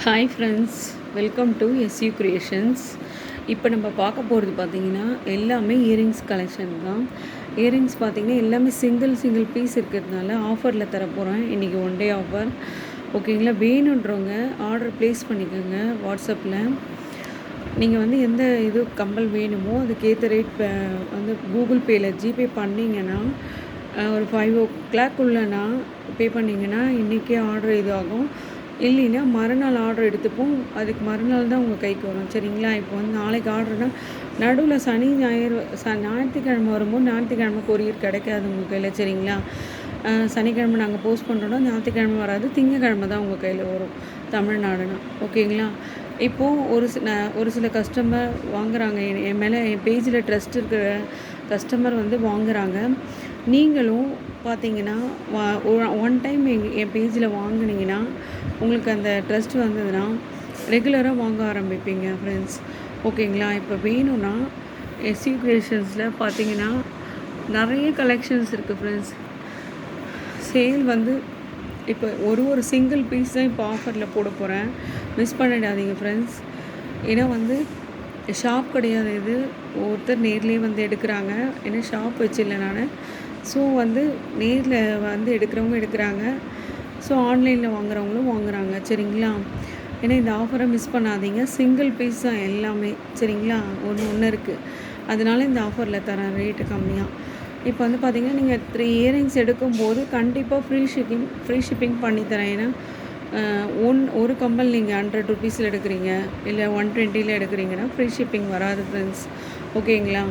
Hi friends, welcome to SU creations. இப்போ நம்ம பார்க்க போகிறது பார்த்திங்கன்னா எல்லாமே இயரிங்ஸ் கலெக்ஷன் தான். இயரிங்ஸ் பார்த்திங்கன்னா எல்லாமே சிங்கிள் பீஸ் இருக்கிறதுனால ஆஃபரில் தர போகிறேன். இன்றைக்கி ஒன் டே ஆஃபர், ஓகேங்களா? வேணுன்றவங்க ஆர்டர் ப்ளேஸ் பண்ணிக்கோங்க வாட்ஸ்அப்பில். நீங்கள் வந்து எந்த இது கம்பல் வேணுமோ அதுக்கேற்ற ரேட் வந்து கூகுள் பேயில் ஜிபே பண்ணிங்கன்னா ஒரு 5 o'clock பே பண்ணிங்கன்னா இன்றைக்கே ஆர்டர் இதாகும். இல்லைன்னா மறுநாள் ஆர்டர் எடுத்துப்போம், அதுக்கு மறுநாள் தான் உங்கள் கைக்கு வரும், சரிங்களா? இப்போ வந்து நாளைக்கு ஆர்டர்னால் நடுவில் சனி ஞாயிறு ஞாயிற்றுக்கிழமை வரும்போது ஞாயிற்றுக்கிழமை கொரியர் கிடைக்காது உங்கள் கையில், சரிங்களா? சனிக்கிழமை நாங்கள் போஸ்ட் பண்ணுறோன்னா ஞாயிற்றுக்கிழமை வராது, திங்கக்கிழமை தான் உங்கள் கையில் வரும் தமிழ்நாடுனா, ஓகேங்களா? இப்போது ஒரு சில கஸ்டமர் வாங்குகிறாங்க, என் மேலே என் பேஜில் ட்ரஸ்ட் இருக்கிற கஸ்டமர் வந்து வாங்குகிறாங்க. நீங்களும் பார்த்தீங்கன்னா ஒன் டைம் என் பேஜில் வாங்கினீங்கன்னா உங்களுக்கு அந்த ட்ரஸ்ட் வந்ததுன்னா ரெகுலராக வாங்க ஆரம்பிப்பீங்க ஃப்ரெண்ட்ஸ், ஓகேங்களா? இப்போ வேணும்னா எஸ்யூ கிரியேஷன்ஸில் பார்த்தீங்கன்னா நிறைய கலெக்ஷன்ஸ் இருக்குது ஃப்ரெண்ட்ஸ். சேல் வந்து இப்போ ஒரு சிங்கிள் பீஸ் தான் இப்போ ஆஃபரில் போட போகிறேன், மிஸ் பண்ணிடாதீங்க ஃப்ரெண்ட்ஸ். ஏன்னா வந்து ஷாப் கிடையாது, இது ஒருத்தர் நேர்லேயே வந்து எடுக்கிறாங்க. ஏன்னா ஷாப் வச்சில்லை நான், ஸோ வந்து நேரில் வந்து எடுக்கிறவங்க எடுக்கிறாங்க, ஸோ ஆன்லைனில் வாங்குறவங்களும் வாங்குகிறாங்க, சரிங்களா? ஏன்னா இந்த ஆஃபரை மிஸ் பண்ணாதீங்க. சிங்கிள் பீஸ் தான் எல்லாமே, சரிங்களா? ஒன்று இருக்குது, அதனால இந்த ஆஃபரில் தரேன் ரேட்டு கம்மியாக. இப்போ வந்து பார்த்திங்கன்னா நீங்கள் 3 இயரிங்ஸ் எடுக்கும்போது கண்டிப்பாக ஃப்ரீ ஷிப்பிங் பண்ணித்தரேன். ஏன்னா ஒரு கம்பல் நீங்கள் 100 rupees எடுக்கிறீங்க, இல்லை 120 எடுக்கிறீங்கன்னா ஃப்ரீ ஷிப்பிங் வராது ஃப்ரெண்ட்ஸ், ஓகேங்களா?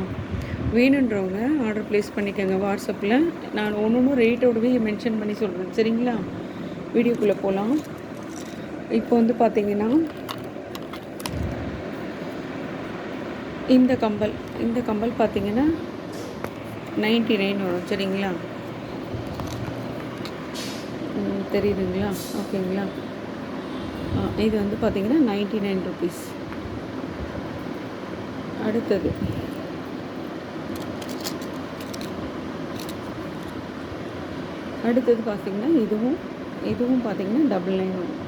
வேணுன்றவங்க ஆர்டர் ப்ளேஸ் பண்ணிக்கோங்க வாட்ஸ்அப்பில். நான் ஒன்று ரேட்டோடவே மென்ஷன் பண்ணி சொல்கிறேன், சரிங்களா? வீடியோக்குள்ளே போகலாம். இப்போ வந்து பார்த்திங்கன்னா இந்த கம்பல் பார்த்திங்கன்னா 99 வரும், சரிங்களா? தெரியுதுங்களா? ஓகேங்களா? இது வந்து பார்த்திங்கன்னா 99 rupees. அடுத்தது பார்த்திங்கன்னா இதுவும் பார்த்திங்கன்னா 99 வரும்,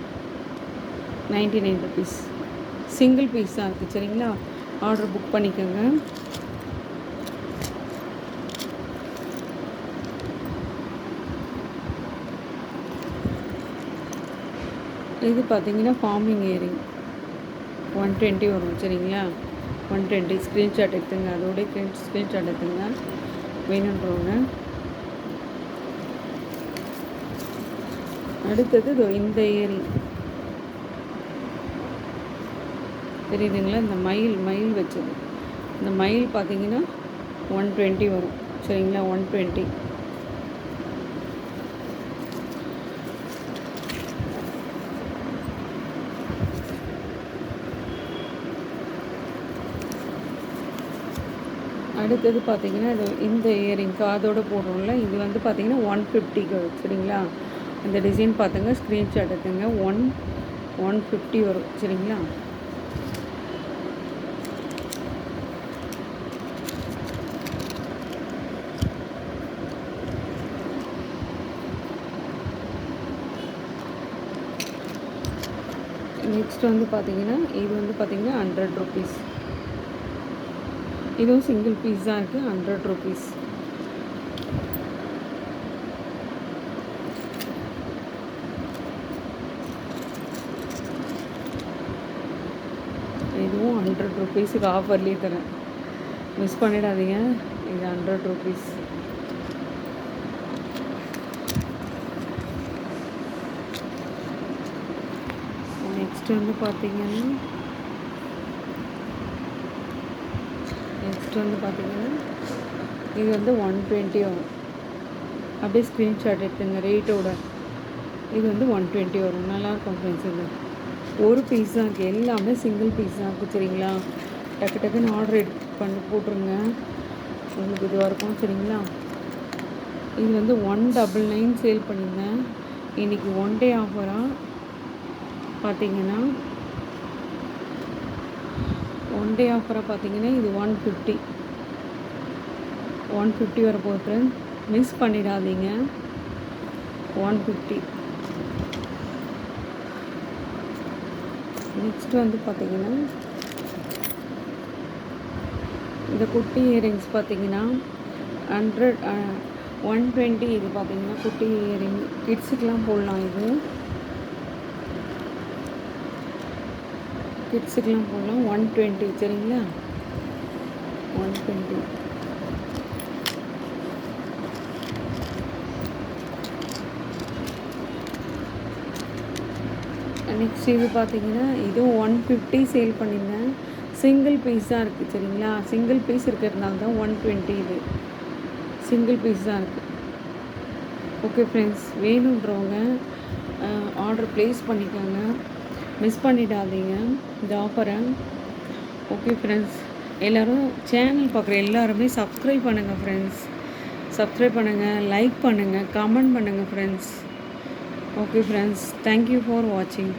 99 rupees. சிங்கிள் பீஸ் தான் இருக்குது, சரிங்களா? ஆர்டர் புக் பண்ணிக்கோங்க. இது பார்த்திங்கன்னா ஃபார்மிங் இயரிங் 120 வரும், சரிங்களா? 120 ஸ்க்ரீன்ஷாட் எடுத்துங்க, அதோடய ஸ்க்ரீன்ஷாட் எடுத்துங்க வேணுன்றவங்க. அடுத்தது இந்த இயரிங் தெரியுதுங்களா? இந்த மயில் வச்சது, இந்த மயில் பார்த்திங்கன்னா 120 வரும், சரிங்களா? 120. அடுத்தது பார்த்திங்கன்னா இந்த இயரிங் காதோடு போடுறோம்ல, இது வந்து பார்த்திங்கன்னா 150 வரும், சரிங்களா? இந்த டிசைன் பார்த்துங்க, ஸ்க்ரீன்ஷாட் எடுத்துங்க. 150 வரும், சரிங்களா? நெக்ஸ்ட் வந்து பார்த்திங்கன்னா இது வந்து பார்த்திங்கன்னா 100 rupees. இதுவும் சிங்கிள் பீஸ் தான் இருக்குது, 100 rupees. இதுவும் 100 rupeesக்கு ஆஃபர்லேயே தரேன், மிஸ் பண்ணிடாதீங்க. இது 100 rupees. நெக்ஸ்ட் வந்து பார்த்திங்கன்னா இது வந்து 120 வரும். அப்படியே ஸ்க்ரீன்ஷாட் எடுத்துங்க ரேட்டோட. இது வந்து 120 வரும், நல்லாயிருக்கும் ஃப்ரெண்ட்ஸ். இது ஒரு பீஸ் தான் இருக்குது, எல்லாமே சிங்கிள் பீஸ் தான் இருக்குது, சரிங்களா? டக்குன்னு ஆர்டர் போட்டுருங்க, உங்களுக்கு இதுவாக இருக்கும், சரிங்களா? இது வந்து 199 சேல் பண்ணியிருந்தேன். இன்றைக்கி ஒன் டே ஆஃபராக பார்த்திங்கன்னா இது 150 வர போட்டு, மிஸ் பண்ணிடாதீங்க. 150 நெக்ஸ்ட் வந்து பார்த்தீங்கன்னா இந்த குட்டி இயரிங்ஸ் பார்த்தீங்கன்னா 120. இது பார்த்தீங்கன்னா குட்டி இயரிங் கிட்ஸுக்கெலாம் போடலாம். இது கிட்ஸுக்கெலாம் போடலாம். 120 சரிங்களா, 120. நெக்ஸ்ட் இது பார்த்தீங்கன்னா இதுவும் 150 சேல் பண்ணியிருந்தேன். சிங்கிள் பீஸ் தான் இருக்குது சரிங்களா, சிங்கிள் பீஸ் இருக்கிறதுனால தான் 120. இது சிங்கிள் பீஸ் தான் இருக்குது. ஓகே ஃப்ரெண்ட்ஸ், வேணுன்றவங்க ஆர்டர் ப்ளேஸ் பண்ணிக்கோங்க, மிஸ் பண்ணிடாதீங்க இந்த ஆஃபரை. ஓகே ஃப்ரெண்ட்ஸ், எல்லோரும் சேனல் பார்க்குற எல்லாருமே சப்ஸ்கிரைப் பண்ணுங்கள் ஃப்ரெண்ட்ஸ், சப்ஸ்கிரைப் பண்ணுங்கள், லைக் பண்ணுங்கள், கமெண்ட் பண்ணுங்கள் friends. Okay friends, thank you for வாட்சிங்.